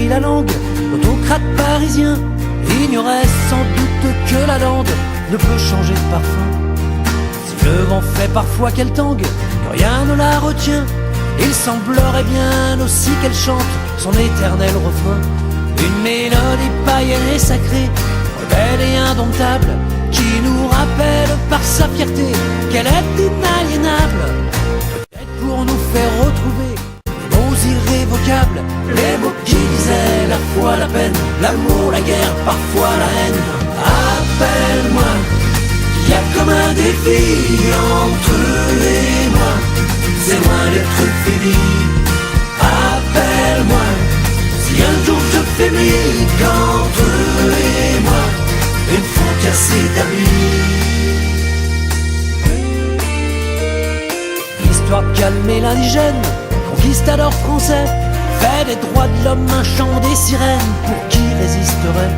appris la langue, l'autocrate parisien ignorait sans doute que la lande ne peut changer de parfum. Si le vent fait parfois qu'elle tangue, que rien ne la retient, il semblerait bien aussi qu'elle chante son éternel refrain. Une mélodie païenne et sacrée, rebelle et indomptable, qui nous rappelle par sa fierté qu'elle est inaliénable. Peut-être pour nous faire retrouver les mots irrévocables, les mots qui disaient la foi, la peine, l'amour, la guerre, parfois la haine. Appelle-moi, il y a comme un défi entre eux et moi, c'est loin d'être fini. Appelle-moi, si un jour je faiblis, qu'entre eux et moi une frontière s'établit. Histoire de calmer l'indigène, conquistador français, fait des droits de l'homme un chant des sirènes pour qui résisterait.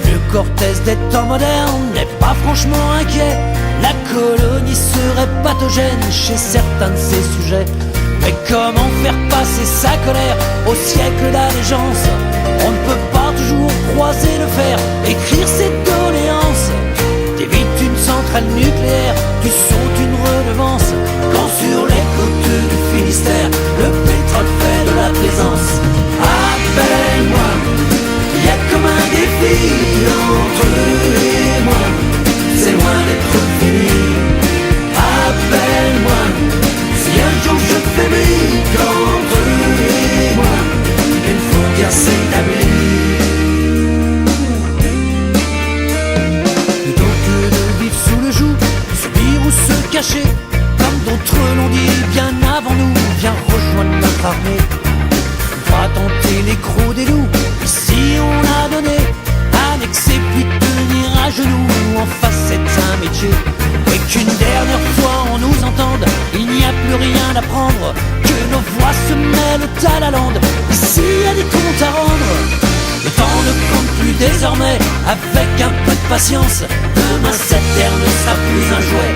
Le Cortés des temps modernes n'est pas franchement inquiet, la colonie serait pathogène chez certains de ses sujets. Mais comment faire passer sa colère au siècle d'allégeance? On ne peut pas toujours croiser le fer, écrire ses doléances. T'évites une centrale nucléaire, tu sautes une redevance, quand sur les côtes du Finistère, le pétrole fait de la plaisance. Appelle-moi, il y a comme un défi entre eux et moi, c'est loin d'être fini. Appelle-moi, si un jour je faiblis, qu'entre eux et moi une frontière s'établit. Plutôt que de vivre sous le joug, subir ou se cacher, comme d'autres l'ont dit bien avant nous, viens rejoindre notre armée. On va tenter l'écrou des loups, ici on a donné, annexer puis tenir à genoux, en face c'est un métier. Et qu'une dernière fois on nous entende, il n'y a plus rien à prendre, que nos voix se mêlent à la lande, ici il y a des comptes à rendre. Le temps ne compte plus désormais, avec un peu de patience, demain cette terre ne sera plus un jouet,